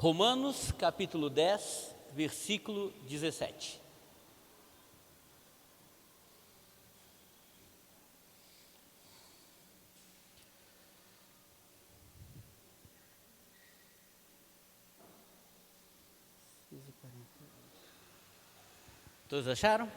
Romanos capítulo 10, versículo 17. Todos acharam?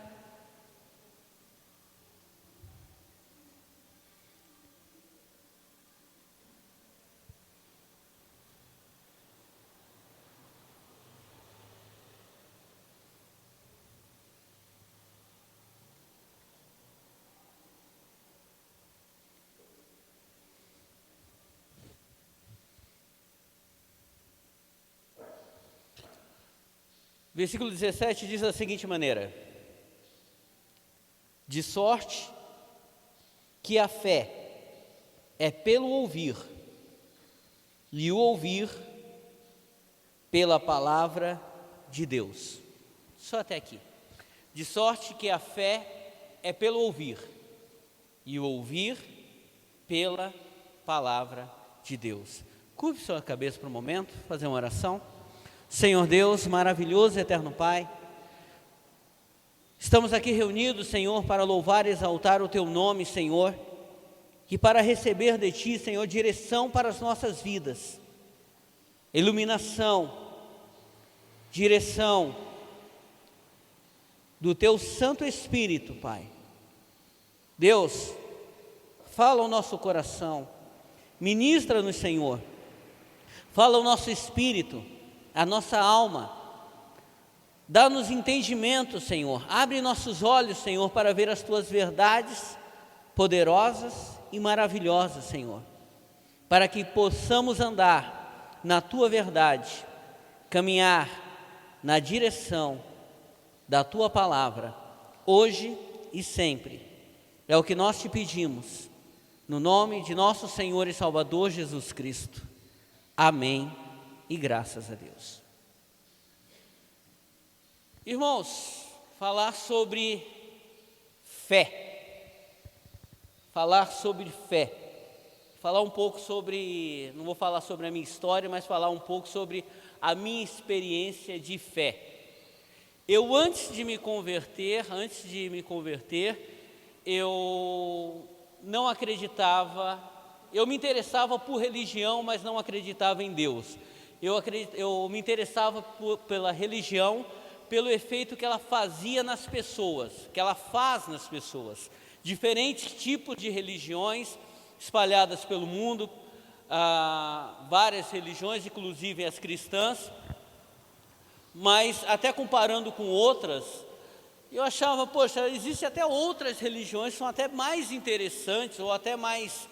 Versículo 17 diz da seguinte maneira: de sorte que a fé é pelo ouvir, e o ouvir pela palavra de Deus. Só até aqui. De sorte que a fé é pelo ouvir, e o ouvir pela palavra de Deus. Curve sua cabeça por um momento, fazer uma oração. Senhor Deus, maravilhoso e eterno Pai, estamos aqui reunidos, Senhor, para louvar e exaltar o Teu nome, Senhor, e para receber de Ti, Senhor, direção para as nossas vidas, iluminação, direção do Teu Santo Espírito, Pai. Deus, fala ao nosso coração, ministra-nos, Senhor, fala ao nosso espírito, a nossa alma, dá-nos entendimento, Senhor, abre nossos olhos, Senhor, para ver as Tuas verdades poderosas e maravilhosas, Senhor, para que possamos andar na Tua verdade, caminhar na direção da Tua palavra, hoje e sempre. É o que nós Te pedimos, no nome de nosso Senhor e Salvador Jesus Cristo. Amém. E graças a Deus. Irmãos, falar sobre fé, falar um pouco sobre, não vou falar sobre a minha história, mas falar um pouco sobre a minha experiência de fé. Eu antes de me converter, eu não acreditava, eu me interessava por religião, mas não acreditava em Deus. Eu me interessava pela religião, pelo efeito que ela fazia nas pessoas, que ela faz nas pessoas. Diferentes tipos de religiões espalhadas pelo mundo, várias religiões, inclusive as cristãs, mas até comparando com outras, eu achava, poxa, existem até outras religiões que são até mais interessantes ou até mais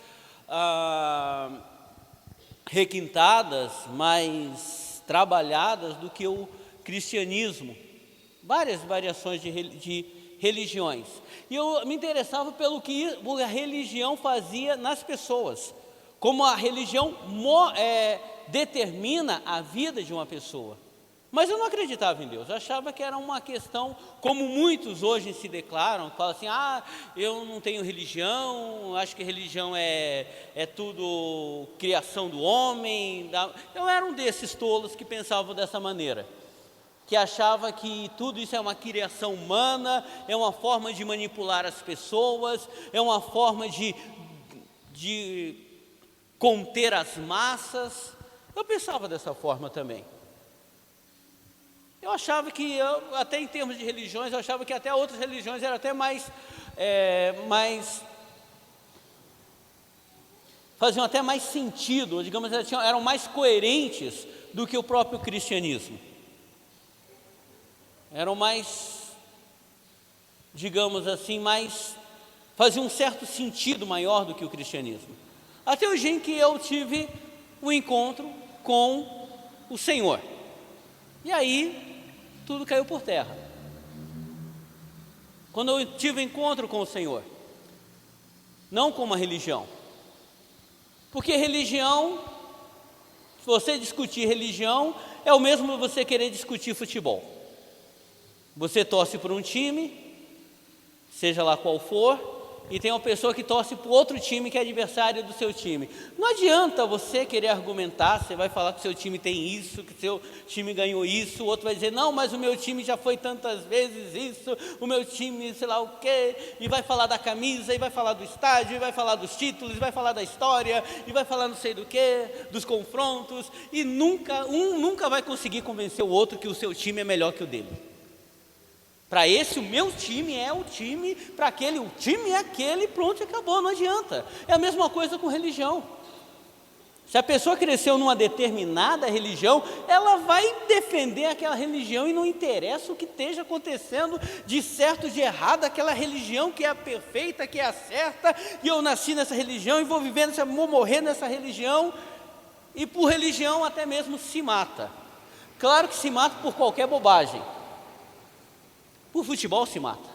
requintadas, mais trabalhadas do que o cristianismo, várias variações de religiões, e eu me interessava pelo que a religião fazia nas pessoas, como a religião determina a vida de uma pessoa. Mas eu não acreditava em Deus, eu achava que era uma questão, como muitos hoje se declaram, falam assim, eu não tenho religião, acho que religião é tudo criação do homem. Eu era um desses tolos que pensavam dessa maneira, que achava que tudo isso é uma criação humana, é uma forma de manipular as pessoas, é uma forma de conter as massas. Eu pensava dessa forma também. Eu achava que, até em termos de religiões, eu achava que até outras religiões eram até faziam até mais sentido, digamos, eram mais coerentes do que o próprio cristianismo. Eram mais, digamos assim, faziam um certo sentido maior do que o cristianismo. Até o dia em que eu tive um encontro com o Senhor. E aí, tudo caiu por terra. Quando eu tive encontro com o Senhor, não com uma religião, porque religião, se você discutir religião, é o mesmo que você querer discutir futebol. Você torce por um time, seja lá qual for, e tem uma pessoa que torce para o outro time que é adversário do seu time. Não adianta você querer argumentar, você vai falar que o seu time tem isso, que o seu time ganhou isso, o outro vai dizer, não, mas o meu time já foi tantas vezes isso, o meu time sei lá o quê, e vai falar da camisa, e vai falar do estádio, e vai falar dos títulos, e vai falar da história, e vai falar não sei do quê, dos confrontos, e nunca vai conseguir convencer o outro que o seu time é melhor que o dele. Para esse, o meu time é o time, para aquele, o time é aquele, pronto, acabou, não adianta. É a mesma coisa com religião. Se a pessoa cresceu numa determinada religião, ela vai defender aquela religião e não interessa o que esteja acontecendo de certo, de errado, aquela religião que é a perfeita, que é a certa, e eu nasci nessa religião e vou viver nessa, vou morrer nessa religião, e por religião até mesmo se mata. Claro que se mata por qualquer bobagem. Por futebol se mata.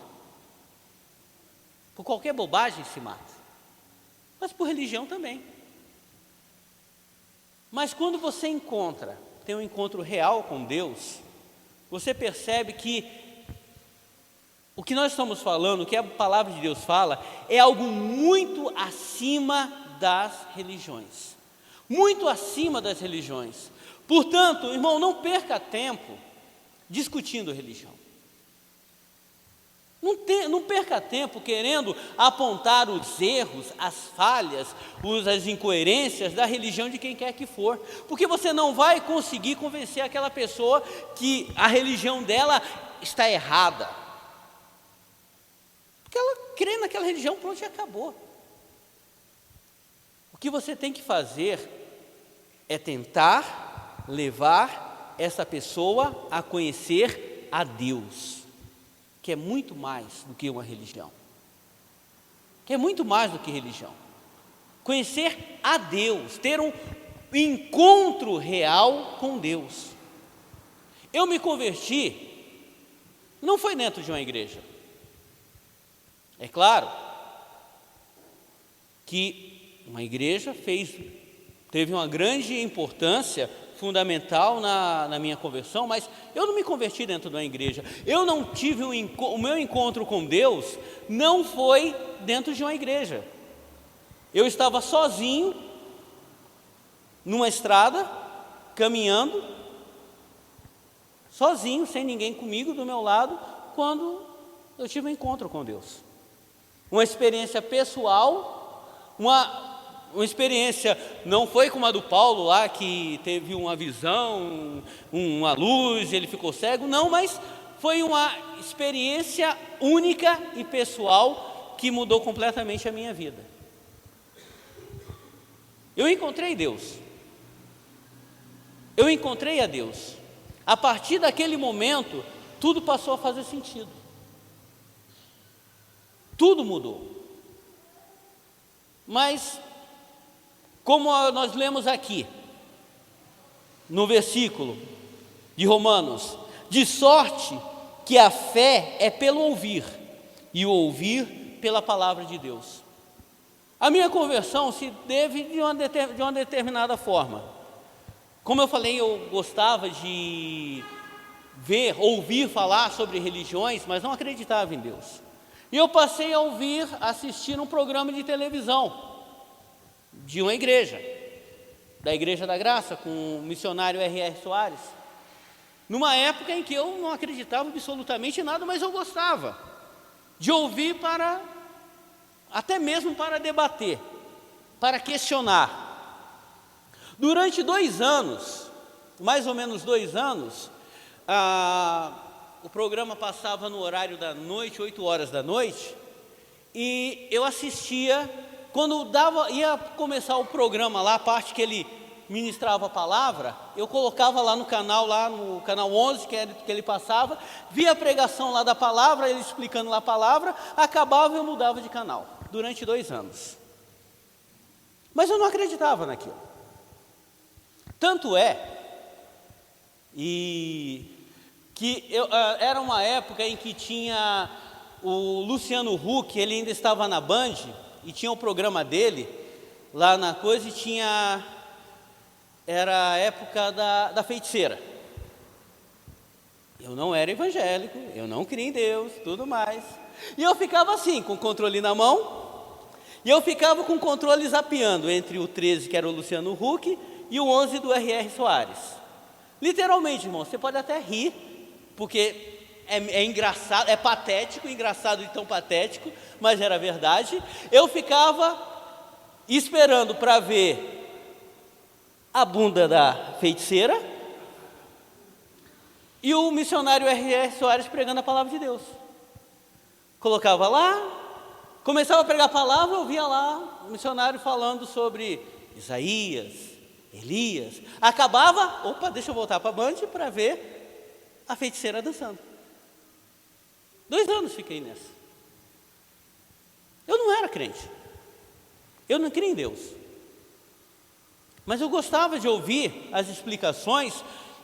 Por qualquer bobagem se mata. Mas por religião também. Mas quando você tem um encontro real com Deus, você percebe que o que nós estamos falando, o que a palavra de Deus fala, é algo muito acima das religiões. Muito acima das religiões. Portanto, irmão, não perca tempo discutindo religião. Não perca tempo querendo apontar os erros, as falhas, as incoerências da religião de quem quer que for, porque você não vai conseguir convencer aquela pessoa que a religião dela está errada, porque ela crê naquela religião, pronto, e acabou. O que você tem que fazer é tentar levar essa pessoa a conhecer a Deus, que é muito mais do que uma religião, que é muito mais do que religião. Conhecer a Deus, ter um encontro real com Deus. Eu me converti, não foi dentro de uma igreja. É claro que uma igreja teve uma grande importância fundamental na minha conversão, mas eu não me converti dentro de uma igreja. Eu não tive o meu encontro com Deus não foi dentro de uma igreja. Eu estava sozinho numa estrada, caminhando, sozinho, sem ninguém comigo do meu lado, quando eu tive um encontro com Deus. Uma experiência pessoal, uma experiência, não foi como a do Paulo lá, que teve uma visão, uma luz, ele ficou cego, não, mas foi uma experiência única e pessoal que mudou completamente a minha vida. Eu encontrei Deus. Eu encontrei a Deus. A partir daquele momento, tudo passou a fazer sentido. Tudo mudou. Mas como nós lemos aqui, no versículo de Romanos, de sorte que a fé é pelo ouvir, e o ouvir pela palavra de Deus. A minha conversão se deve de uma determinada forma. Como eu falei, eu gostava de ouvir falar sobre religiões, mas não acreditava em Deus. E eu passei a assistir um programa de televisão, de uma igreja, da Igreja da Graça, com o missionário R.R. Soares, numa época em que eu não acreditava absolutamente em nada, mas eu gostava de ouvir até mesmo para debater, para questionar. Durante 2 anos, mais ou menos 2 anos, o programa passava no horário da noite, 8 horas da noite, e eu assistia. Quando ia começar o programa lá, a parte que ele ministrava a palavra, eu colocava lá no canal 11, que ele passava, via a pregação lá da palavra, ele explicando lá a palavra, acabava e eu mudava de canal, durante 2 anos. Mas eu não acreditava naquilo. Tanto é, era uma época em que tinha o Luciano Huck, ele ainda estava na Band, e tinha o programa dele lá na coisa, e era a época da feiticeira. Eu não era evangélico, eu não cria em Deus, tudo mais, e eu ficava assim, com o controle na mão, E eu ficava com o controle zapeando entre o 13, que era o Luciano Huck, e o 11 do R.R. Soares. Literalmente, irmão, você pode até rir, porque é engraçado, é patético, engraçado e tão patético, mas era verdade. Eu ficava esperando para ver a bunda da feiticeira e o missionário R.R. Soares pregando a palavra de Deus. Colocava lá, começava a pregar a palavra, eu via lá o missionário falando sobre Isaías, Elias. Acabava, opa, deixa eu voltar para a Band para ver a feiticeira dançando. 2 anos fiquei nessa. Eu não era crente, eu não cria em Deus, mas eu gostava de ouvir as explicações,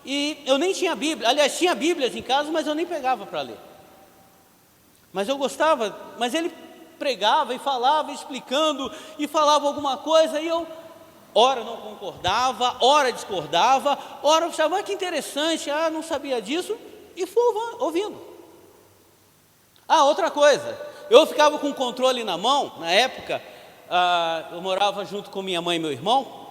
e eu nem tinha Bíblia, aliás, tinha Bíblias em casa, mas eu nem pegava para ler. Mas eu gostava, mas ele pregava e falava, explicando, e falava alguma coisa, e eu, ora não concordava, ora discordava, ora achava, que interessante, não sabia disso, e fui ouvindo. Outra coisa, eu ficava com o controle na mão, na época, eu morava junto com minha mãe e meu irmão,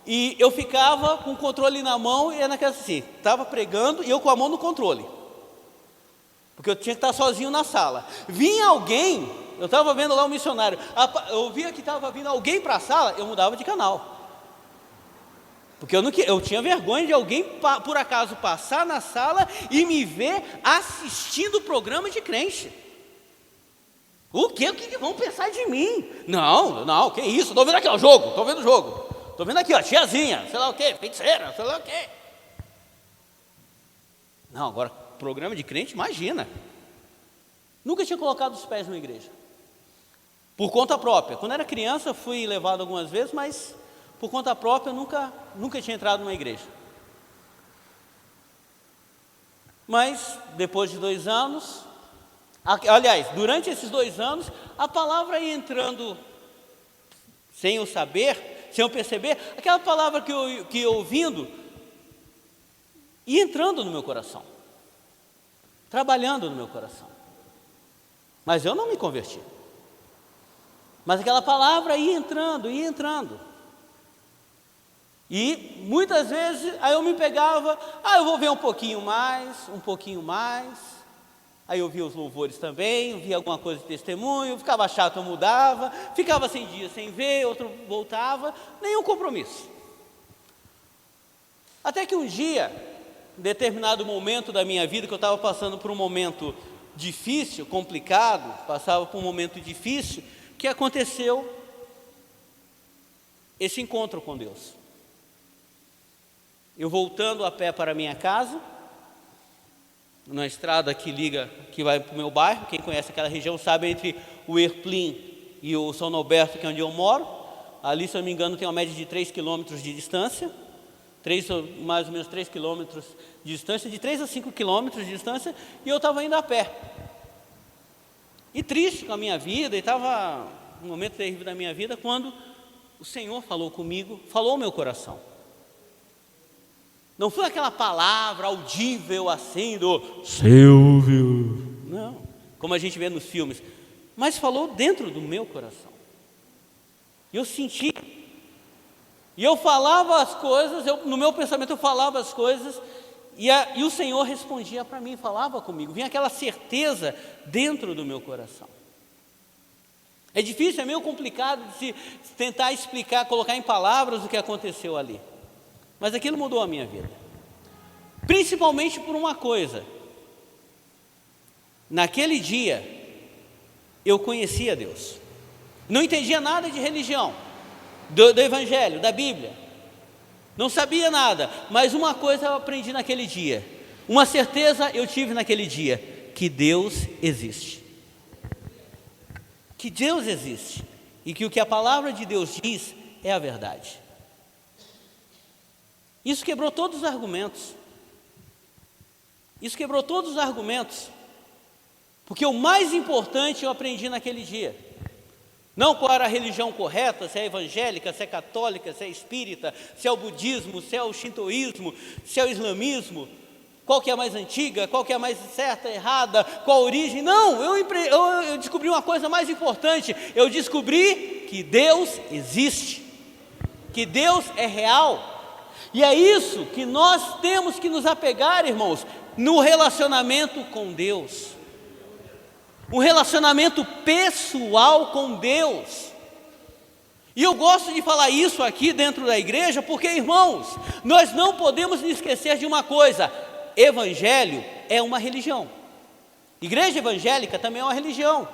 e eu ficava com o controle na mão, e era naquela assim, estava pregando, e eu com a mão no controle, porque eu tinha que estar sozinho na sala. Vinha alguém, eu estava vendo lá um missionário, eu via que estava vindo alguém para a sala, eu mudava de canal, porque eu tinha vergonha de alguém, por acaso, passar na sala e me ver assistindo o programa de crente. O que vão pensar de mim? Não, que isso, estou vendo aqui o jogo, estou vendo aqui, tiazinha, sei lá o quê, feiticeira, sei lá o quê. Não, agora, programa de crente, imagina. Nunca tinha colocado os pés na igreja, por conta própria. Quando era criança, fui levado algumas vezes, mas por conta própria, nunca tinha entrado numa igreja. Mas, depois de 2 anos, aliás, durante esses 2 anos, a palavra ia entrando, sem eu saber, sem eu perceber, aquela palavra que eu ouvindo, ia entrando no meu coração, trabalhando no meu coração. Mas eu não me converti. Mas aquela palavra ia entrando, e muitas vezes, aí eu me pegava, eu vou ver um pouquinho mais, aí eu via os louvores também, eu via alguma coisa de testemunho, ficava chato, eu mudava, ficava 100 dias sem ver, outro voltava, nenhum compromisso. Até que um dia, em determinado momento da minha vida, que eu estava passando por um momento difícil, complicado, passava por um momento difícil, que aconteceu esse encontro com Deus. Eu voltando a pé para a minha casa, na estrada que vai para o meu bairro, quem conhece aquela região sabe, entre o Erplim e o São Norberto, que é onde eu moro, ali, se eu não me engano, tem uma média de 3 quilômetros de distância, mais ou menos 3 quilômetros de distância, de 3 a 5 quilômetros de distância, e eu estava indo a pé. E triste com a minha vida, e estava um momento terrível da minha vida, quando o Senhor falou comigo, falou ao meu coração. Não foi aquela palavra audível assim do Silvio, não, como a gente vê nos filmes, mas falou dentro do meu coração. E eu senti, e eu falava as coisas, no meu pensamento eu falava as coisas, e o Senhor respondia para mim, falava comigo, vinha aquela certeza dentro do meu coração. É difícil, é meio complicado de se tentar explicar, colocar em palavras o que aconteceu ali. Mas aquilo mudou a minha vida, principalmente por uma coisa. Naquele dia, eu conhecia Deus, não entendia nada de religião, do Evangelho, da Bíblia, não sabia nada, mas uma coisa eu aprendi naquele dia, uma certeza eu tive naquele dia, que Deus existe. Que Deus existe, e que o que a palavra de Deus diz é a verdade. Isso quebrou todos os argumentos. Porque o mais importante eu aprendi naquele dia. Não qual era a religião correta, se é evangélica, se é católica, se é espírita, se é o budismo, se é o shintoísmo, se é o islamismo, qual que é a mais antiga, qual que é a mais certa, errada, qual a origem. Não, eu descobri uma coisa mais importante. Eu descobri que Deus existe, que Deus é real. E é isso que nós temos que nos apegar, irmãos, no relacionamento com Deus. Um relacionamento pessoal com Deus. E eu gosto de falar isso aqui dentro da igreja, porque, irmãos, nós não podemos nos esquecer de uma coisa: evangelho é uma religião. Igreja evangélica também é uma religião.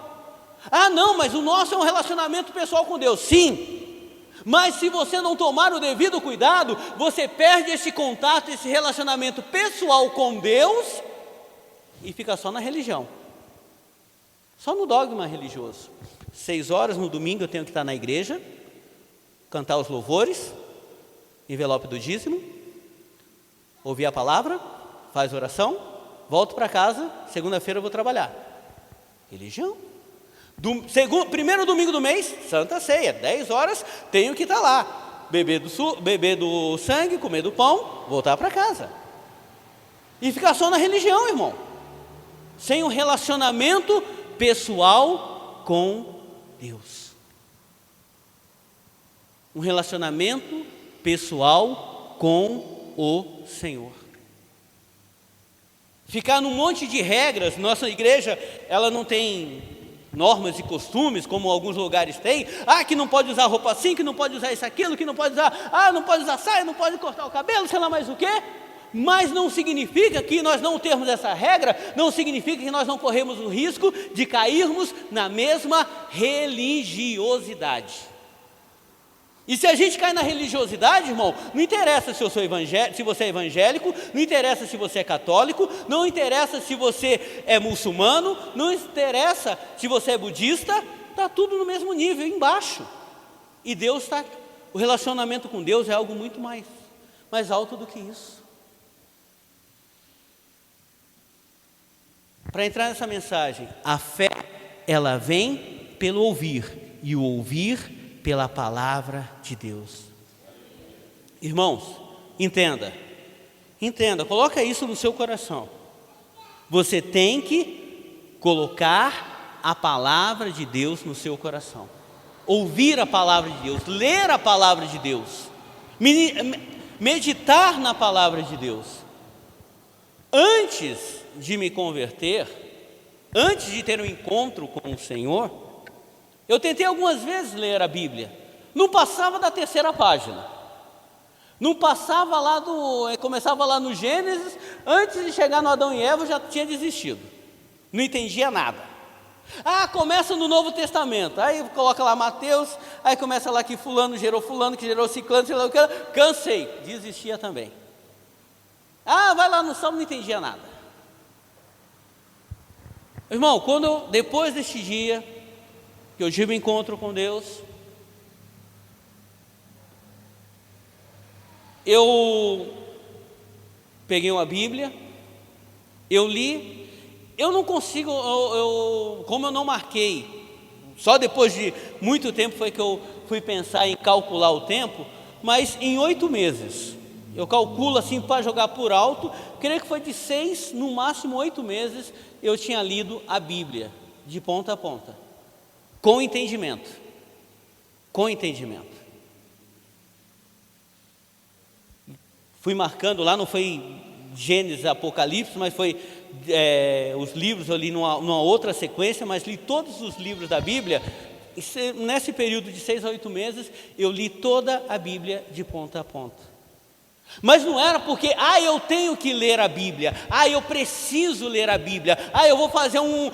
Ah, não, mas o nosso é um relacionamento pessoal com Deus. Sim, mas se você não tomar o devido cuidado, você perde esse contato, esse relacionamento pessoal com Deus e fica só na religião, só no dogma religioso. 6 horas no domingo eu tenho que estar na igreja, cantar os louvores, envelope do dízimo, ouvir a palavra, faz oração, volto para casa, segunda-feira eu vou trabalhar. Religião. Primeiro domingo do mês, Santa Ceia, 10 horas, tenho que estar lá, beber do sangue, comer do pão, voltar para casa. E ficar só na religião, irmão, sem um relacionamento pessoal com Deus. Um relacionamento pessoal com o Senhor. Ficar num monte de regras. Nossa igreja, ela não tem normas e costumes como alguns lugares têm. Que não pode usar roupa assim, que não pode usar isso, aquilo, que não pode usar, não pode usar saia, não pode cortar o cabelo, sei lá mais o quê. Mas não significa que nós não termos essa regra, não significa que nós não corremos o risco de cairmos na mesma religiosidade. E se a gente cai na religiosidade, irmão, não interessa se você é evangélico, não interessa se você é católico, não interessa se você é muçulmano, não interessa se você é budista, está tudo no mesmo nível, embaixo. E o relacionamento com Deus é algo muito mais alto do que isso. Para entrar nessa mensagem, a fé, ela vem pelo ouvir, e o ouvir pela palavra de Deus. Irmãos, entenda, coloca isso no seu coração. Você tem que colocar a palavra de Deus no seu coração, ouvir a palavra de Deus, ler a palavra de Deus, meditar na palavra de Deus. Antes de me converter, antes de ter um encontro com o Senhor, eu tentei algumas vezes ler a Bíblia, não passava da 3ª página, não passava começava lá no Gênesis, antes de chegar no Adão e Eva eu já tinha desistido, não entendia nada. Começa no Novo Testamento, aí coloca lá Mateus, aí começa lá que fulano, que gerou ciclano, sei lá o que, cansei, desistia também. Vai lá no Salmo, não entendia nada. Irmão, depois deste dia, que eu tive um encontro com Deus, eu peguei uma Bíblia, eu li, eu não consigo, como eu não marquei, só depois de muito tempo foi que eu fui pensar em calcular o tempo, mas em 8 meses, eu calculo assim para jogar por alto, creio que foi de 6, no máximo 8 meses, eu tinha lido a Bíblia, de ponta a ponta, com entendimento. Fui marcando lá, não foi Gênesis, Apocalipse, mas foi os livros, eu li numa outra sequência, mas li todos os livros da Bíblia. Nesse período de 6 a 8 meses, eu li toda a Bíblia de ponta a ponta. Mas não era porque, eu tenho que ler a Bíblia, eu preciso ler a Bíblia, eu vou fazer um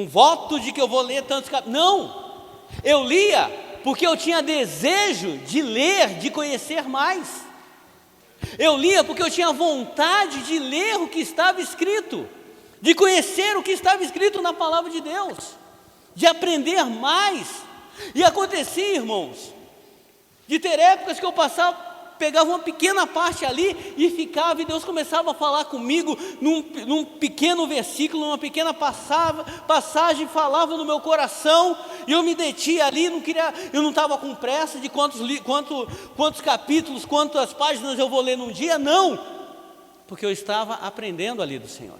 voto de que eu vou ler tantos capítulos. Não, eu lia porque eu tinha desejo de ler, de conhecer mais. Eu lia porque eu tinha vontade de ler o que estava escrito, de conhecer o que estava escrito na palavra de Deus, de aprender mais. E acontecia, irmãos, de ter épocas que eu pegava uma pequena parte ali e ficava, e Deus começava a falar comigo num pequeno versículo, numa pequena passagem, falava no meu coração, e eu me detia ali, eu não estava com pressa de quantos capítulos, quantas páginas eu vou ler num dia, não, porque eu estava aprendendo ali do Senhor.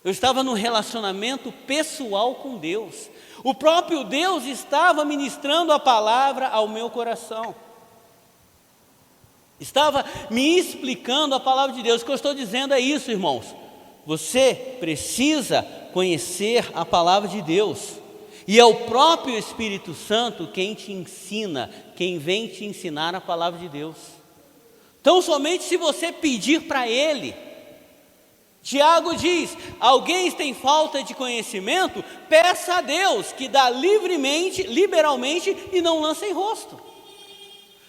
Eu estava num relacionamento pessoal com Deus. O próprio Deus estava ministrando a palavra ao meu coração. Estava me explicando a palavra de Deus. O que eu estou dizendo é isso, irmãos. Você precisa conhecer a palavra de Deus. E é o próprio Espírito Santo quem te ensina, quem vem te ensinar a palavra de Deus. Então, somente se você pedir para Ele. Tiago diz: alguém tem falta de conhecimento, peça a Deus, que dá livremente, liberalmente e não lança em rosto.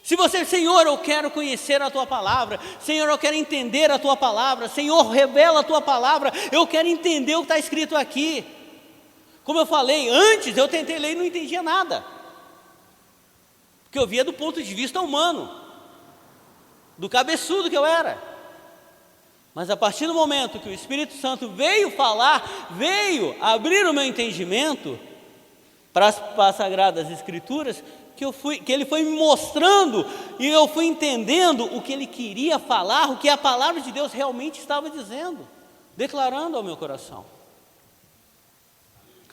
Se você, Senhor, eu quero conhecer a Tua palavra, Senhor, eu quero entender a Tua palavra, Senhor, revela a Tua palavra, eu quero entender o que está escrito aqui. Como eu falei, antes eu tentei ler e não entendia nada, porque eu via do ponto de vista humano, do cabeçudo que eu era. Mas a partir do momento que o Espírito Santo veio falar, veio abrir o meu entendimento para as Sagradas Escrituras, que Ele foi me mostrando e eu fui entendendo o que Ele queria falar, o que a palavra de Deus realmente estava dizendo, declarando ao meu coração.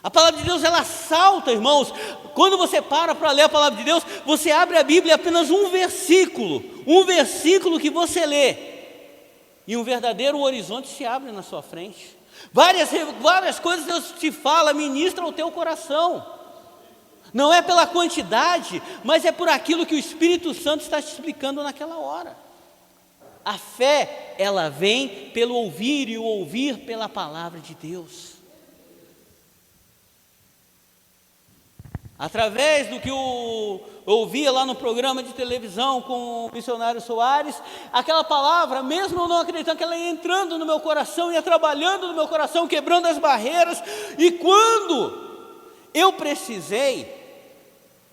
A palavra de Deus, ela salta, irmãos. Quando você para ler a palavra de Deus, você abre a Bíblia, apenas um versículo que você lê, e um verdadeiro horizonte se abre na sua frente. Várias coisas Deus te fala, ministra ao teu coração. Não é pela quantidade, mas é por aquilo que o Espírito Santo está te explicando naquela hora. A fé, ela vem pelo ouvir, e o ouvir pela palavra de Deus. Através do que eu ouvia lá no programa de televisão com o missionário Soares, aquela palavra, mesmo eu não acreditando, que ela ia entrando no meu coração, ia trabalhando no meu coração, quebrando as barreiras, e quando eu precisei,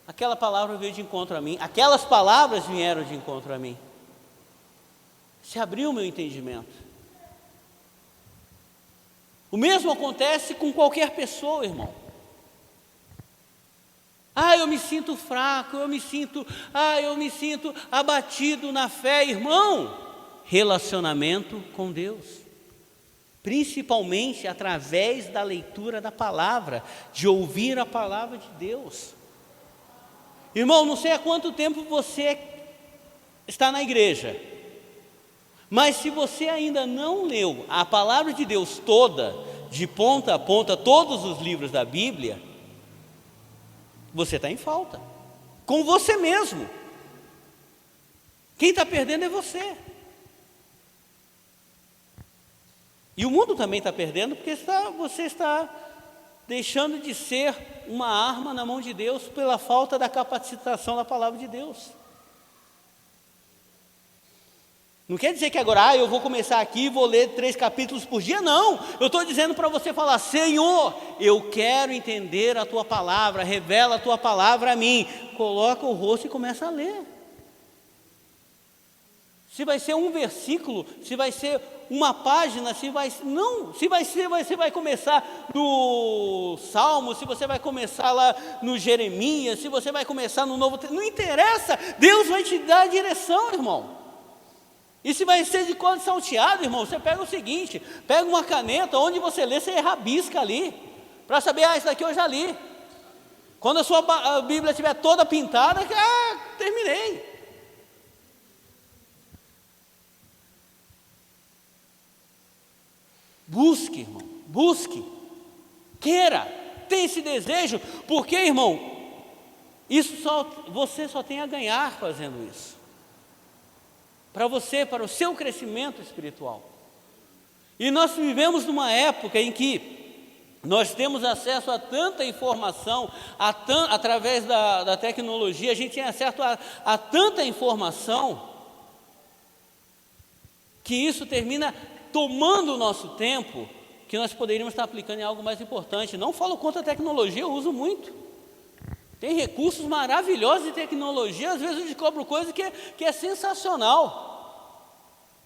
aquela palavra veio de encontro a mim, aquelas palavras vieram de encontro a mim. Se abriu o meu entendimento. O mesmo acontece com qualquer pessoa, irmão. Eu me sinto fraco, eu me sinto abatido na fé, irmão. Relacionamento com Deus, principalmente através da leitura da palavra, de ouvir a palavra de Deus. Irmão, não sei há quanto tempo você está na igreja, mas se você ainda não leu a palavra de Deus toda, de ponta a ponta, todos os livros da Bíblia, você está em falta, com você mesmo. Quem está perdendo é você. E o mundo também está perdendo, porque você está deixando de ser uma arma na mão de Deus pela falta da capacitação da palavra de Deus. Não quer dizer que agora, eu vou começar aqui e vou ler 3 capítulos por dia, não. Eu estou dizendo para você falar: Senhor, eu quero entender a Tua palavra, revela a Tua palavra a mim. Coloca o rosto e começa a ler. Se vai ser um versículo, se vai ser uma página, você vai começar no Salmo, se você vai começar lá no Jeremias, se você vai começar no Novo Testamento, não interessa, Deus vai te dar a direção, irmão. E se vai ser de código salteado, irmão, você pega o seguinte, pega uma caneta, onde você lê, você rabisca ali, para saber, isso daqui eu já li. Quando a sua Bíblia estiver toda pintada, terminei. Busque, irmão, busque, queira, tenha esse desejo, porque, irmão, você só tem a ganhar fazendo isso. Para você, para o seu crescimento espiritual. E nós vivemos numa época em que nós temos acesso a tanta informação, através da tecnologia, a gente tem acesso a tanta informação, que isso termina tomando o nosso tempo, que nós poderíamos estar aplicando em algo mais importante. Não falo contra a tecnologia, eu uso muito. Tem recursos maravilhosos de tecnologia, às vezes eu descubro coisa que é sensacional.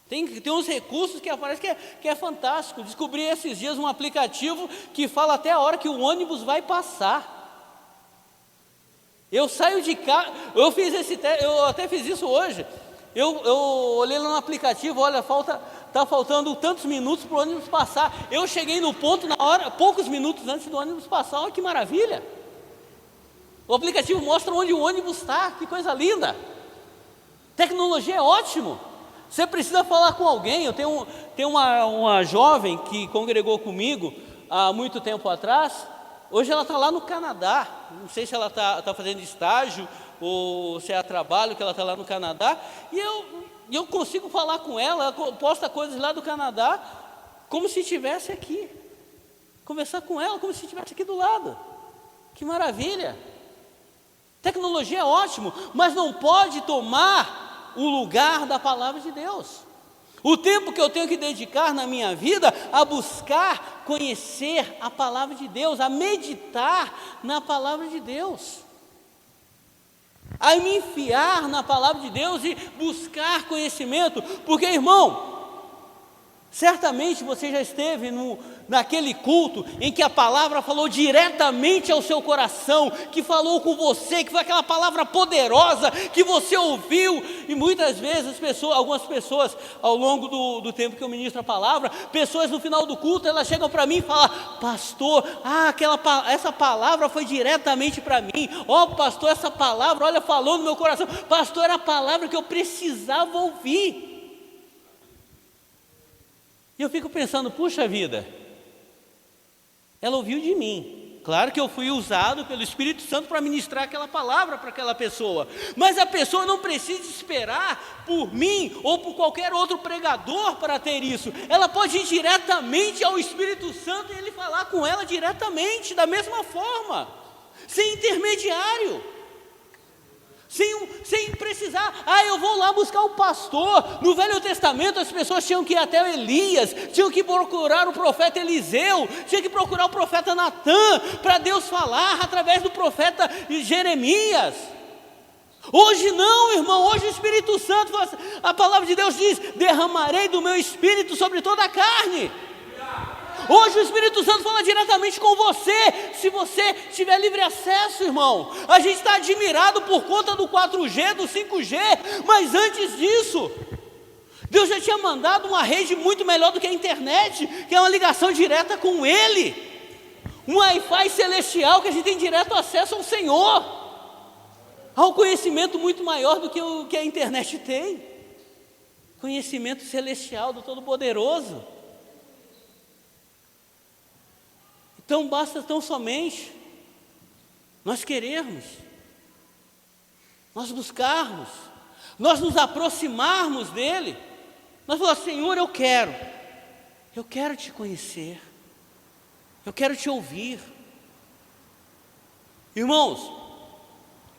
Tem uns recursos que aparecem que é fantástico. Descobri esses dias um aplicativo que fala até a hora que o ônibus vai passar. Eu saio de casa, eu até fiz isso hoje. Eu olhei lá no aplicativo, olha, falta está faltando tantos minutos para o ônibus passar. Eu cheguei no ponto na hora, poucos minutos antes do ônibus passar. Olha que maravilha! O aplicativo mostra onde o ônibus está, que coisa linda! Tecnologia é ótimo. Você precisa falar com alguém. Eu tenho uma jovem que congregou comigo há muito tempo atrás. Hoje ela está lá no Canadá. Não sei se ela está fazendo estágio ou se é a trabalho que ela está lá no Canadá. E eu consigo falar com ela. Ela posta coisas lá do Canadá como se estivesse aqui. Conversar com ela como se estivesse aqui do lado. Que maravilha! Tecnologia é ótimo, mas não pode tomar o lugar da palavra de Deus. O tempo que eu tenho que dedicar na minha vida a buscar conhecer a palavra de Deus, a meditar na palavra de Deus, a me enfiar na palavra de Deus e buscar conhecimento, porque, irmão, certamente você já esteve naquele culto em que a palavra falou diretamente ao seu coração, que falou com você, que foi aquela palavra poderosa que você ouviu. E muitas vezes algumas pessoas, ao longo do tempo que eu ministro a palavra, pessoas no final do culto, elas chegam para mim e falam: pastor, essa palavra foi diretamente para mim. Pastor, essa palavra, olha, falou no meu coração. Pastor, era a palavra que eu precisava ouvir. E eu fico pensando, puxa vida, ela ouviu de mim. Claro que eu fui usado pelo Espírito Santo para ministrar aquela palavra para aquela pessoa, mas a pessoa não precisa esperar por mim ou por qualquer outro pregador para ter isso. Ela pode ir diretamente ao Espírito Santo e ele falar com ela diretamente, da mesma forma, sem intermediário. Sem precisar, eu vou lá buscar o pastor. No Velho Testamento as pessoas tinham que ir até Elias, tinham que procurar o profeta Eliseu, tinham que procurar o profeta Natã, para Deus falar através do profeta Jeremias. Hoje não, irmão, hoje o Espírito Santo, a palavra de Deus diz: derramarei do meu Espírito sobre toda a carne. Hoje o Espírito Santo fala diretamente com você, se você tiver livre acesso, irmão. A gente está admirado por conta do 4G, do 5G, mas antes disso, Deus já tinha mandado uma rede muito melhor do que a internet, que é uma ligação direta com Ele, um Wi-Fi celestial que a gente tem direto acesso ao Senhor, ao conhecimento muito maior do que o que a internet tem, conhecimento celestial do Todo-Poderoso. Então basta tão somente nós querermos, nós buscarmos, nós nos aproximarmos dEle, nós falarmos: Senhor, eu quero te conhecer, eu quero te ouvir. Irmãos,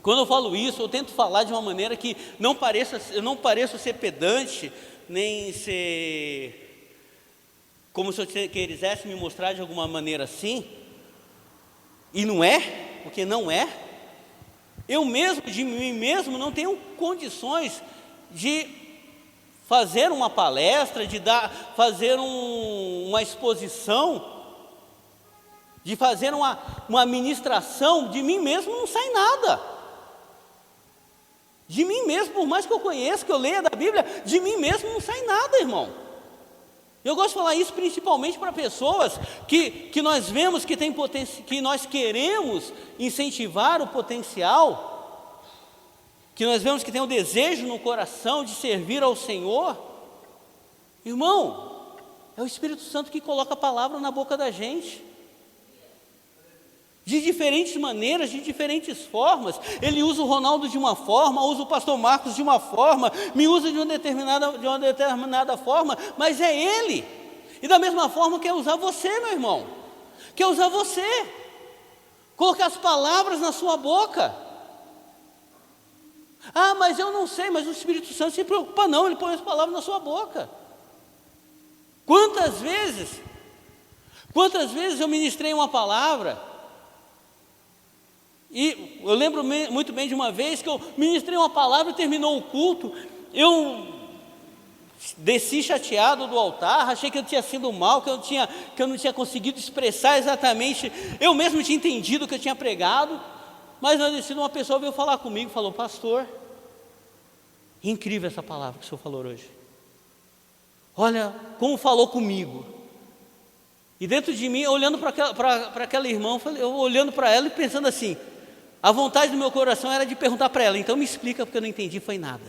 quando eu falo isso, eu tento falar de uma maneira que eu não pareço ser pedante, nem ser como se eu quisesse me mostrar de alguma maneira assim, e não é, porque não é. Eu mesmo, de mim mesmo, não tenho condições de fazer uma palestra, fazer uma exposição, de fazer uma ministração. De mim mesmo não sai nada. De mim mesmo, por mais que eu conheça, que eu leia da Bíblia, de mim mesmo não sai nada, irmão. Eu gosto de falar isso principalmente para pessoas que nós vemos que tem que nós queremos incentivar o potencial, que nós vemos que tem o desejo no coração de servir ao Senhor. Irmão, é o Espírito Santo que coloca a palavra na boca da gente, de diferentes maneiras, de diferentes formas. Ele usa o Ronaldo de uma forma, usa o pastor Marcos de uma forma, me usa de uma determinada forma, mas é Ele. E da mesma forma quer usar você, meu irmão, quer usar você, colocar as palavras na sua boca. Mas eu não sei, mas o Espírito Santo se preocupa não, Ele põe as palavras na sua boca. Quantas vezes eu ministrei uma palavra, e eu lembro muito bem de uma vez que eu ministrei uma palavra e terminou o culto, eu desci chateado do altar, achei que eu tinha sido mal, que eu não tinha conseguido expressar exatamente, eu mesmo tinha entendido o que eu tinha pregado, mas na descida uma pessoa veio falar comigo, falou: pastor, incrível essa palavra que o senhor falou hoje. Olha como falou comigo. E dentro de mim, olhando para aquela irmã, eu olhando para ela e pensando assim, a vontade do meu coração era de perguntar para ela, então me explica, porque eu não entendi, foi nada.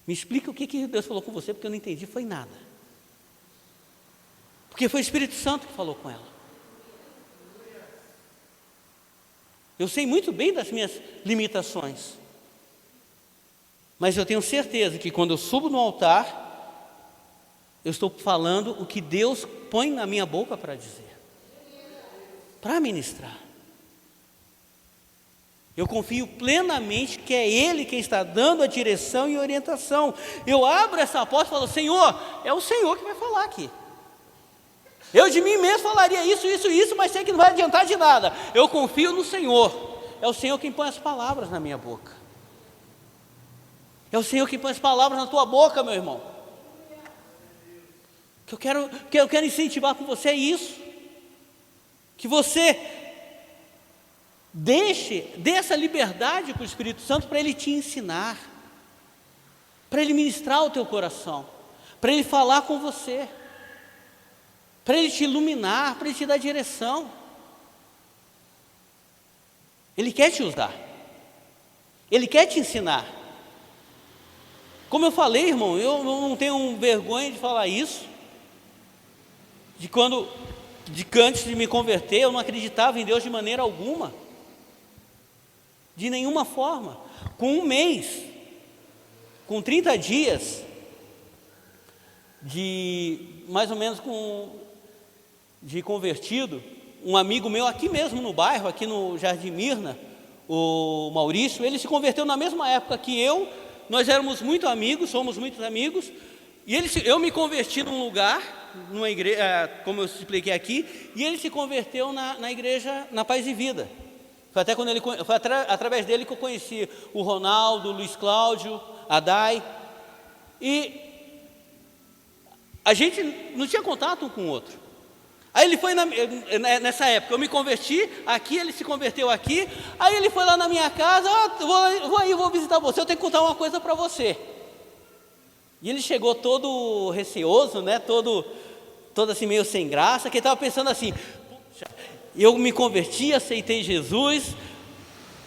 Me explica o que Deus falou com você, porque eu não entendi, foi nada. Porque foi o Espírito Santo que falou com ela. Eu sei muito bem das minhas limitações, mas eu tenho certeza que quando eu subo no altar, eu estou falando o que Deus põe na minha boca para dizer, para ministrar. Eu confio plenamente que é Ele quem está dando a direção e orientação. Eu abro essa porta e falo, Senhor, é o Senhor que vai falar aqui. Eu de mim mesmo falaria isso, mas sei que não vai adiantar de nada. Eu confio no Senhor. É o Senhor quem põe as palavras na minha boca. É o Senhor quem põe as palavras na tua boca, meu irmão. Que eu quero incentivar com você é isso. Que você dê essa liberdade para o Espírito Santo para Ele te ensinar, para Ele ministrar o teu coração, para Ele falar com você, para Ele te iluminar, para Ele te dar direção. Ele quer te usar, Ele quer te ensinar. Como eu falei, irmão, eu não tenho vergonha de falar isso, de que antes de me converter eu não acreditava em Deus de maneira alguma, de nenhuma forma. Com um mês, com 30 dias, mais ou menos de convertido, um amigo meu aqui mesmo no bairro, aqui no Jardim Mirna, o Maurício, ele se converteu na mesma época que eu. Nós éramos muito amigos, somos muitos amigos, e eu me converti num lugar, numa igreja, como eu expliquei aqui, e ele se converteu na igreja, na Paz e Vida. Foi através dele que eu conheci o Ronaldo, o Luiz Cláudio, a Dai, e a gente não tinha contato um com o outro. Aí ele foi nessa época, eu me converti aqui, ele se converteu aqui, aí ele foi lá na minha casa, vou visitar você, eu tenho que contar uma coisa para você. E ele chegou todo receoso, né, todo assim meio sem graça, que ele estava pensando assim, puxa, eu me converti, aceitei Jesus,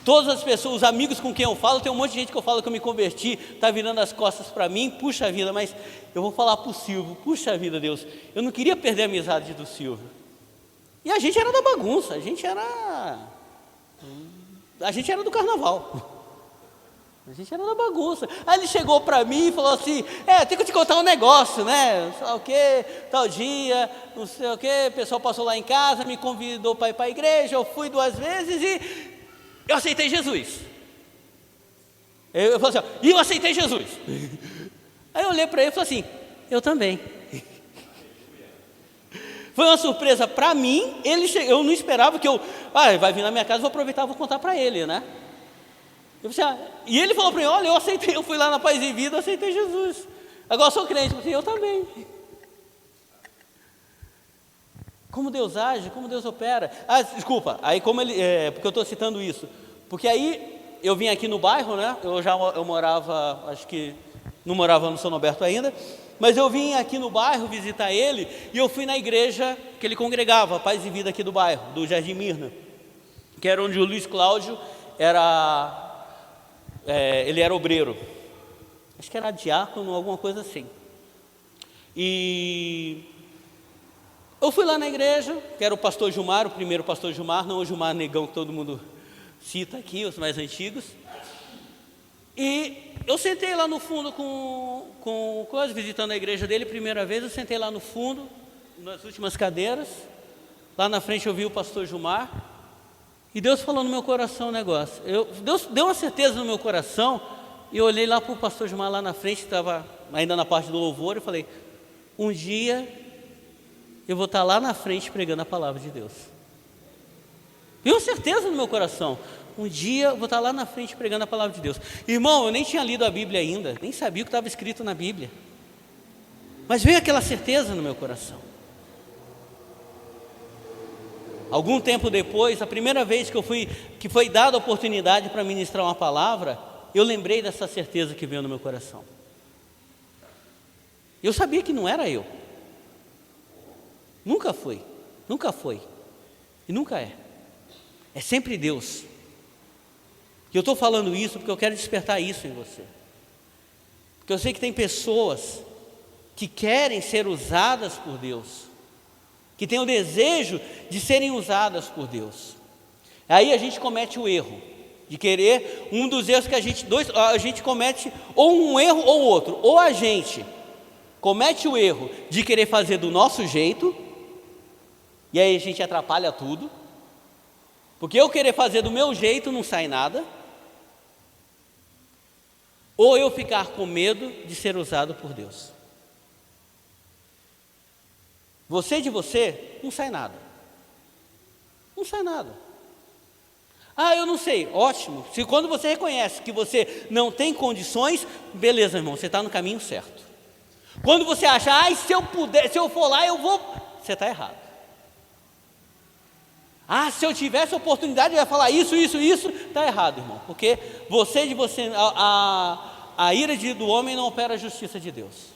todas as pessoas, os amigos com quem eu falo, tem um monte de gente que eu falo que eu me converti, está virando as costas para mim, puxa vida, mas eu vou falar para o Silvio, puxa vida, Deus, eu não queria perder a amizade do Silvio. E a gente era da bagunça, a gente era do carnaval. A gente era da bagunça. Aí ele chegou para mim e falou assim, tem que te contar um negócio, né? Não sei o que, tal dia, não sei o que, o pessoal passou lá em casa, me convidou para ir para a igreja, eu fui 2 vezes e eu aceitei Jesus. Eu falei assim, e eu aceitei Jesus. Aí eu olhei para ele e falei assim, eu também. Foi uma surpresa para mim, eu não esperava que vai vir na minha casa, vou aproveitar e vou contar para ele, né? E ele falou para mim, olha, eu fui lá na Paz e Vida, aceitei Jesus. Agora eu sou crente, eu também. Como Deus age, como Deus opera. Desculpa, aí porque eu estou citando isso. Porque aí eu vim aqui no bairro, né? Eu morava, acho que não morava no São Roberto ainda, mas eu vim aqui no bairro visitar ele, e eu fui na igreja que ele congregava, Paz e Vida aqui do bairro, do Jardim Mirna, que era onde o Luiz Cláudio ele era obreiro, acho que era diácono, alguma coisa assim. E eu fui lá na igreja, que era o pastor Gilmar, o primeiro pastor Gilmar, não o Gilmar Negão que todo mundo cita aqui, os mais antigos. E eu sentei lá no fundo com coisas, visitando a igreja dele, primeira vez, eu sentei lá no fundo, nas últimas cadeiras. Lá na frente eu vi o pastor Gilmar, e Deus falou no meu coração um negócio. Deus deu uma certeza no meu coração, e eu olhei lá para o pastor Gilmar lá na frente, estava ainda na parte do louvor, e falei, um dia eu vou estar lá na frente pregando a palavra de Deus. Deu uma certeza no meu coração. Um dia eu vou estar lá na frente pregando a palavra de Deus. Irmão, eu nem tinha lido a Bíblia ainda, nem sabia o que estava escrito na Bíblia. Mas veio aquela certeza no meu coração. Algum tempo depois, a primeira vez que foi dada a oportunidade para ministrar uma palavra, eu lembrei dessa certeza que veio no meu coração. Eu sabia que não era eu. Nunca foi, nunca foi e nunca é. É sempre Deus. E eu estou falando isso porque eu quero despertar isso em você. Porque eu sei que tem pessoas que querem ser usadas por Deus, que têm o desejo de serem usadas por Deus. Aí a gente comete o erro de querer, um dos erros que a gente comete, ou um erro ou outro, ou a gente comete o erro de querer fazer do nosso jeito, e aí a gente atrapalha tudo, porque eu querer fazer do meu jeito não sai nada, ou eu ficar com medo de ser usado por Deus. Você de você não sai nada, não sai nada. Ah, eu não sei, ótimo. Se quando você reconhece que você não tem condições, beleza, irmão, você está no caminho certo. Quando você acha, se eu puder, se eu for lá, eu vou, você está errado. Se eu tivesse oportunidade, eu ia falar isso, está errado, irmão. Porque você de você, a ira do homem não opera a justiça de Deus.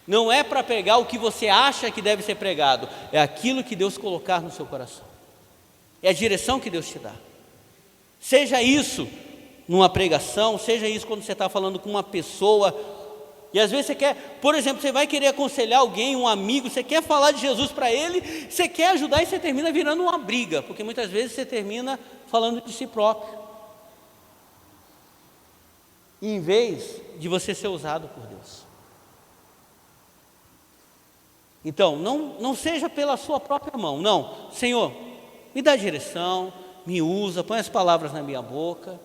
Não é para pregar o que você acha que deve ser pregado, é aquilo que Deus colocar no seu coração. É a direção que Deus te dá. Seja isso numa pregação, seja isso quando você está falando com uma pessoa. E às vezes você quer, por exemplo, você vai querer aconselhar alguém, um amigo, você quer falar de Jesus para ele, você quer ajudar e você termina virando uma briga, porque muitas vezes você termina falando de si próprio, em vez de você ser usado por Deus. Então, não seja pela sua própria mão, não. Senhor, me dá direção, me usa, põe as palavras na minha boca,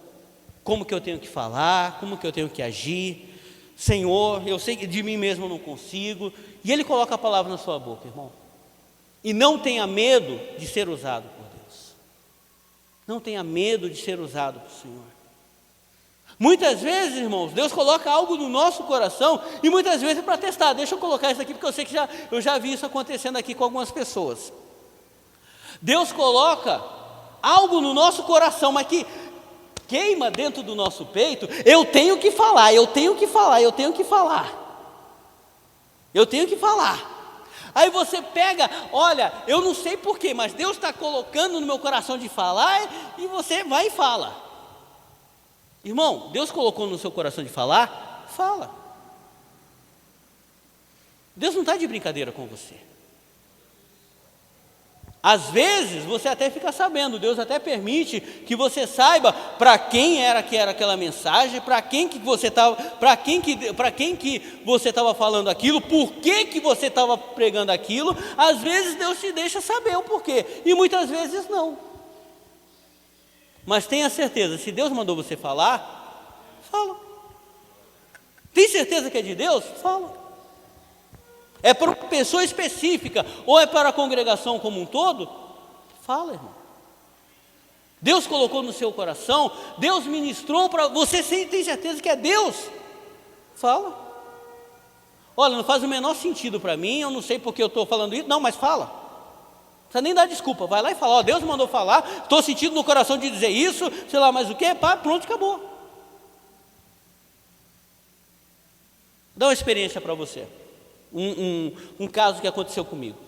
como que eu tenho que falar, como que eu tenho que agir. Senhor, eu sei que de mim mesmo eu não consigo, e Ele coloca a palavra na sua boca, irmão. E não tenha medo de ser usado por Deus. Não tenha medo de ser usado por Senhor. Muitas vezes, irmãos, Deus coloca algo no nosso coração, e muitas vezes é para testar. Deixa eu colocar isso aqui, porque eu sei que eu já vi isso acontecendo aqui com algumas pessoas. Deus coloca algo no nosso coração, mas que queima dentro do nosso peito. Eu tenho que falar. Aí você pega, olha, eu não sei porquê, mas Deus está colocando no meu coração de falar, e você vai e fala. Irmão, Deus colocou no seu coração de falar, fala. Deus não está de brincadeira com você. Às vezes você até fica sabendo, Deus até permite que você saiba para quem era aquela mensagem, para quem que você estava falando aquilo, por que você estava pregando aquilo. Às vezes Deus te deixa saber o porquê, e muitas vezes não. Mas tenha certeza, se Deus mandou você falar, fala. Tem certeza que é de Deus? Fala. É para uma pessoa específica, ou é para a congregação como um todo? Fala, irmão. Deus colocou no seu coração, Deus ministrou para você, tem certeza que é Deus? Fala. Olha, não faz o menor sentido para mim, eu não sei porque eu estou falando isso, não, mas fala. Não precisa nem dar desculpa, vai lá e fala, Deus mandou falar, estou sentindo no coração de dizer isso, sei lá mais o que, pronto, acabou. Dá uma experiência para você. Um caso que aconteceu comigo.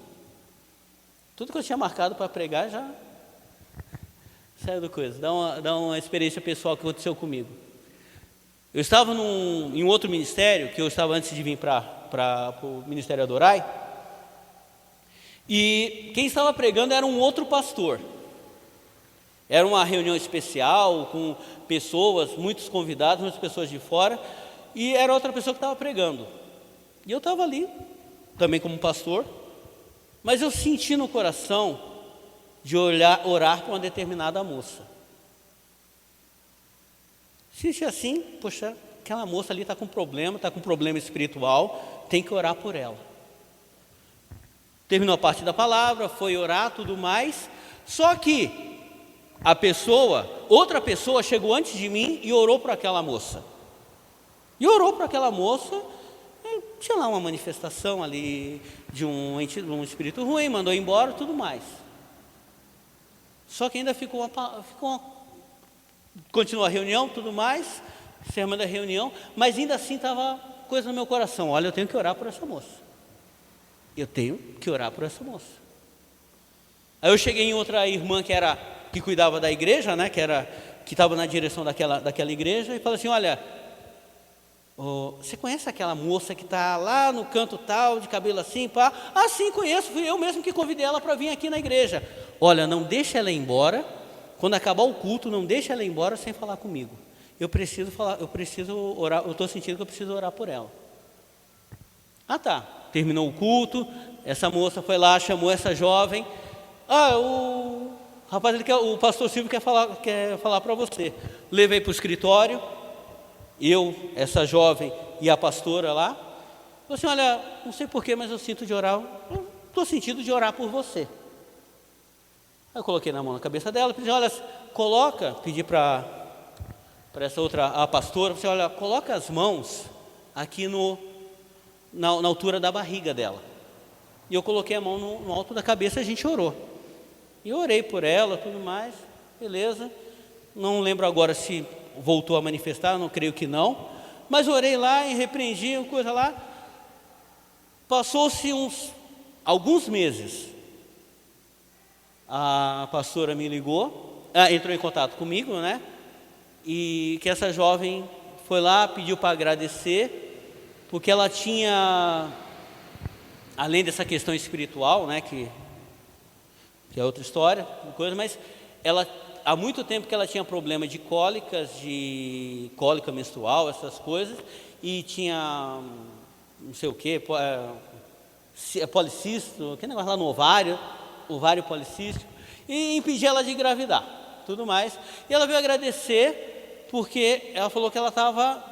Tudo que eu tinha marcado para pregar já saiu do coisa. Dá uma experiência pessoal que aconteceu comigo. Eu estava em um outro ministério, que eu estava antes de vir para o Ministério Adorai, e quem estava pregando era um outro pastor. Era uma reunião especial com pessoas, muitos convidados, muitas pessoas de fora, e era outra pessoa que estava pregando. E eu estava ali, também como pastor, mas eu senti no coração de orar para uma determinada moça. Senti assim, poxa, aquela moça ali está com problema espiritual, tem que orar por ela. Terminou a parte da palavra, foi orar, tudo mais, só que outra pessoa chegou antes de mim e orou para aquela moça. Tinha lá uma manifestação ali de um espírito ruim, mandou embora, tudo mais. Só que ainda continuou a reunião, tudo mais, sermão da reunião, mas ainda assim estava coisa no meu coração: olha, eu tenho que orar por essa moça. Eu tenho que orar por essa moça. Aí eu cheguei em outra irmã que cuidava da igreja, né, que estava na direção daquela igreja, e falei assim: olha, você conhece aquela moça que está lá no canto tal, de cabelo assim, pá? Ah, sim, conheço, fui eu mesmo que convidei ela para vir aqui na igreja. Olha, não deixa ela ir embora, quando acabar o culto, não deixa ela ir embora sem falar comigo. Eu preciso orar, eu estou sentindo que eu preciso orar por ela. Ah, tá, terminou o culto, essa moça foi lá, chamou essa jovem. Ah, o rapaz, o pastor Silvio quer falar para você. Levei para o escritório, eu, essa jovem e a pastora lá. Falei assim: olha, não sei porquê, mas eu sinto de orar, estou sentindo de orar por você. Aí eu coloquei na mão na cabeça dela, pedi: olha, pedi para essa outra, a pastora, falei: olha, coloca as mãos aqui na altura da barriga dela. E eu coloquei a mão no alto da cabeça e a gente orou. E eu orei por ela, tudo mais, beleza. Não lembro agora se voltou a manifestar, não creio que não. Mas orei lá e repreendi, coisa lá. Passou-se alguns meses. A pastora me ligou, entrou em contato comigo, né? E que essa jovem foi lá, pediu para agradecer, porque ela tinha, além dessa questão espiritual, né, que é outra história, mas ela, há muito tempo que ela tinha problema de cólica menstrual, essas coisas, e tinha, não sei o que, policístico, aquele negócio lá no ovário policístico, e impedia ela de engravidar, tudo mais. E ela veio agradecer, porque ela falou que ela estava,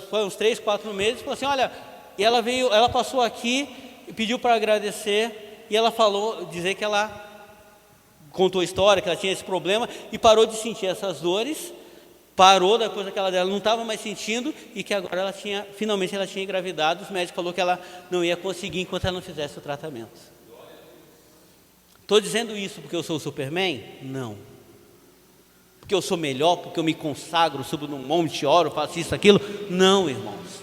foi uns 3, 4 meses, falou assim: olha, e ela passou aqui e pediu para agradecer, e ela dizer que ela contou a história, que ela tinha esse problema e parou de sentir essas dores, depois daquela dela, não estava mais sentindo, e que agora finalmente ela tinha engravidado. Os médicos falaram que ela não ia conseguir enquanto ela não fizesse o tratamento. Estou dizendo isso porque eu sou o Superman? Não. Porque eu sou melhor, porque eu me consagro, subo num monte, oro, faço isso, aquilo? Não, irmãos.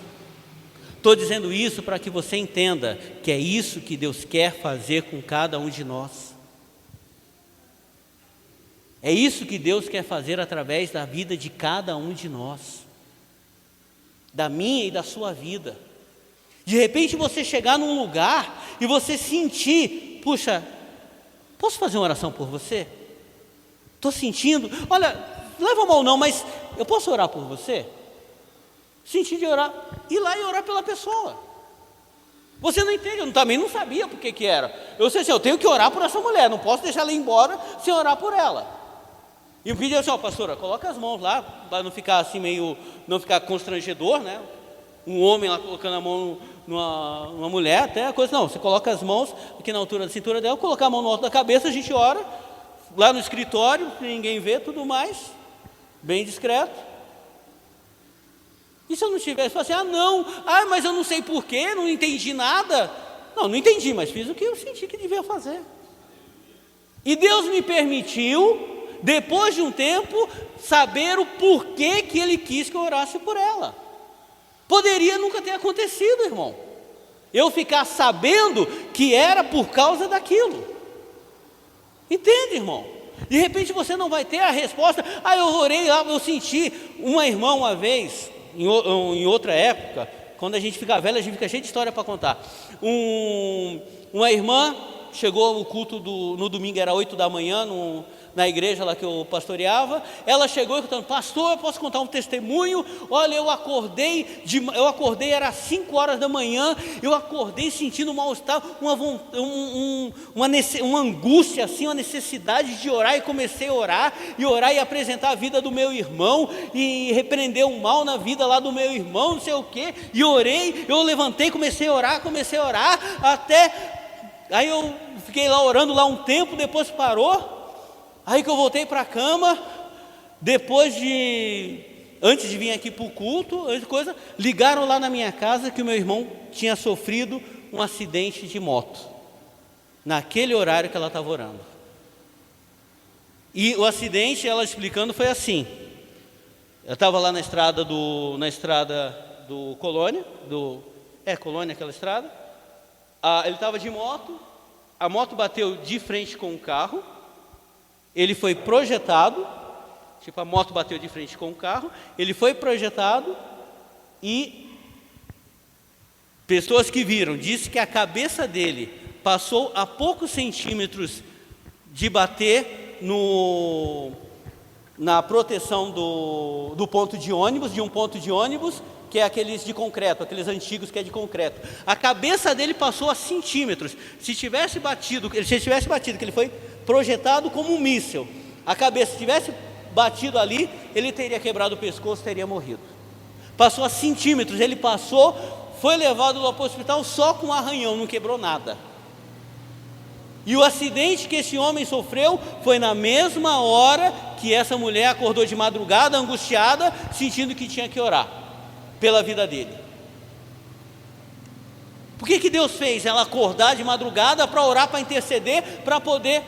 Estou dizendo isso para que você entenda que é isso que Deus quer fazer com cada um de nós. É isso que Deus quer fazer através da vida de cada um de nós, da minha e da sua vida. De repente você chegar num lugar e você sentir: puxa, posso fazer uma oração por você? Estou sentindo, olha, leva mal não, mas eu posso orar por você? Sentir de orar, ir lá e orar pela pessoa. Você não entende, eu também não sabia por que era. Eu sei assim: eu tenho que orar por essa mulher, não posso deixar ela ir embora sem orar por ela. E eu pedi assim: ó, pastora, coloca as mãos lá, para não ficar assim não ficar constrangedor, né? Um homem lá colocando a mão numa mulher, até a coisa, não, você coloca as mãos aqui na altura da cintura dela, colocar a mão no alto da cabeça, a gente ora, lá no escritório, ninguém vê, tudo mais, bem discreto. E se eu não tivesse, eu falei assim: mas eu não sei porquê, não entendi nada. Não entendi, mas fiz o que eu senti que devia fazer. E Deus me permitiu, depois de um tempo, saber o porquê que Ele quis que eu orasse por ela. Poderia nunca ter acontecido, irmão, eu ficar sabendo que era por causa daquilo. Entende, irmão? De repente você não vai ter a resposta: eu orei lá, eu senti. Uma irmã uma vez, em outra época, quando a gente fica velho, a gente fica cheio de história para contar. Uma irmã chegou, o culto no domingo era 8 da manhã, na igreja lá que eu pastoreava. Ela chegou e contando: pastor, eu posso contar um testemunho? Olha, eu acordei, era 5 horas da manhã, eu acordei sentindo um mal-estar, uma angústia assim, uma necessidade de orar, e comecei a orar e apresentar a vida do meu irmão, e repreender o mal na vida lá do meu irmão, não sei o que, e orei, eu levantei, comecei a orar, aí eu fiquei lá orando lá um tempo, depois parou. Aí que eu voltei para a cama, antes de vir aqui para o culto, ligaram lá na minha casa que o meu irmão tinha sofrido um acidente de moto, naquele horário que ela estava orando. E o acidente, ela explicando, foi assim: eu estava lá na estrada do Colônia, Colônia, aquela estrada. Ele estava de moto, a moto bateu de frente com o carro, ele foi projetado, tipo, a moto bateu de frente com o carro, ele foi projetado e pessoas que viram, disse que a cabeça dele passou a poucos centímetros de bater na proteção do ponto de ônibus, de um ponto de ônibus, que é aqueles de concreto, aqueles antigos que é de concreto. A cabeça dele passou a centímetros. Se tivesse batido, que ele foi projetado como um míssil, a cabeça, se tivesse batido ali, ele teria quebrado o pescoço, teria morrido. Passou a centímetros, ele passou, foi levado lá para o hospital só com um arranhão, não quebrou nada. E o acidente que esse homem sofreu foi na mesma hora que essa mulher acordou de madrugada, angustiada, sentindo que tinha que orar pela vida dele. Por que Deus fez ela acordar de madrugada para orar, para interceder, para poder...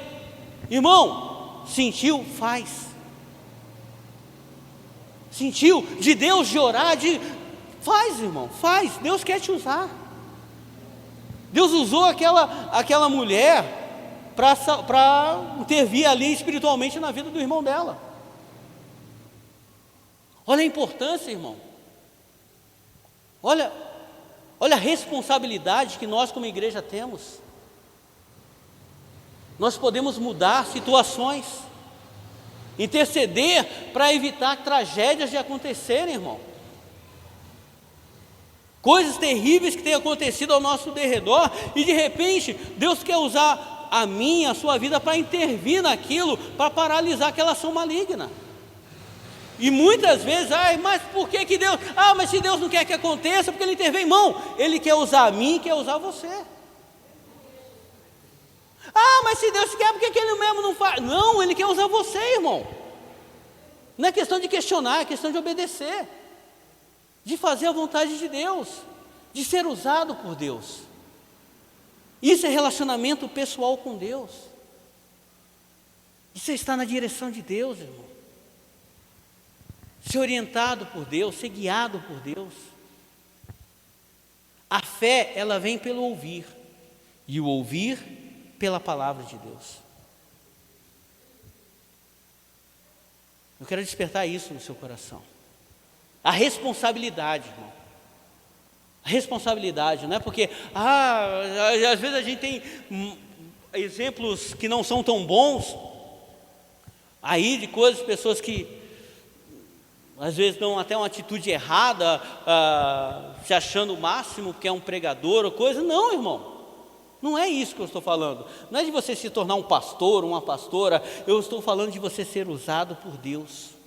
Irmão, sentiu? Faz. Sentiu de Deus, de orar, faz, irmão, faz. Deus quer te usar. Deus usou aquela mulher para intervir ali espiritualmente na vida do irmão dela. Olha a importância, irmão. Olha a responsabilidade que nós como igreja temos. Nós podemos mudar situações, interceder para evitar tragédias de acontecerem, irmão. Coisas terríveis que têm acontecido ao nosso derredor, e de repente Deus quer usar a minha, a sua vida para intervir naquilo, para paralisar aquela ação maligna. E muitas vezes, mas por que Deus? Mas se Deus não quer que aconteça, porque Ele intervém, irmão. Ele quer usar a mim, quer usar você. Mas se Deus quer, por que Ele mesmo não faz? Não, Ele quer usar você, irmão. Não é questão de questionar, é questão de obedecer, de fazer a vontade de Deus, de ser usado por Deus. Isso é relacionamento pessoal com Deus. Isso é estar na direção de Deus, irmão. Ser orientado por Deus, ser guiado por Deus. A fé, ela vem pelo ouvir, e o ouvir pela palavra de Deus. Eu quero despertar isso no seu coração. A responsabilidade, irmão. A responsabilidade, não é porque, às vezes a gente tem exemplos que não são tão bons, aí de coisas, pessoas que às vezes dão até uma atitude errada, se achando o máximo porque é um pregador ou coisa. Não, irmão, não é isso que eu estou falando. Não é de você se tornar um pastor, uma pastora. Eu estou falando de você ser usado por Deus.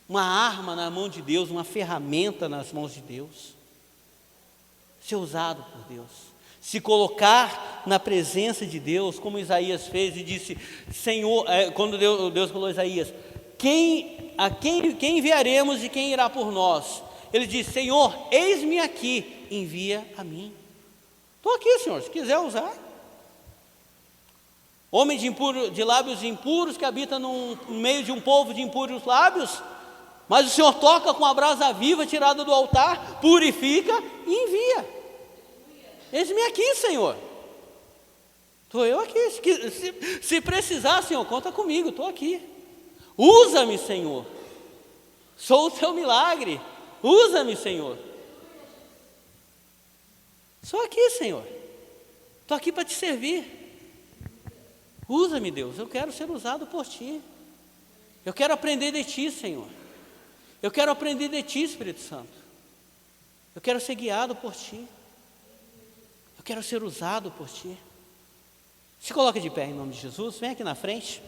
Uma arma na mão de Deus, uma ferramenta nas mãos de Deus. Ser usado por Deus. Se colocar na presença de Deus, como Isaías fez e disse, Senhor, quando Deus falou a Isaías, a quem enviaremos e quem irá por nós? Ele diz, Senhor, eis-me aqui, envia a mim. Estou aqui, Senhor, se quiser usar. Homem de lábios impuros que habita no meio de um povo de impuros lábios, mas o Senhor toca com a brasa viva tirada do altar, purifica e envia. Eis-me aqui, Senhor. Estou eu aqui. Se precisar, Senhor, conta comigo, estou aqui. Usa-me, Senhor. Sou o teu milagre. Usa-me, Senhor. Sou aqui, Senhor. Estou aqui para te servir. Usa-me, Deus. Eu quero ser usado por ti. Eu quero aprender de ti, Senhor. Eu quero aprender de ti, Espírito Santo. Eu quero ser guiado por ti. Eu quero ser usado por ti. Se coloca de pé em nome de Jesus. Vem aqui na frente.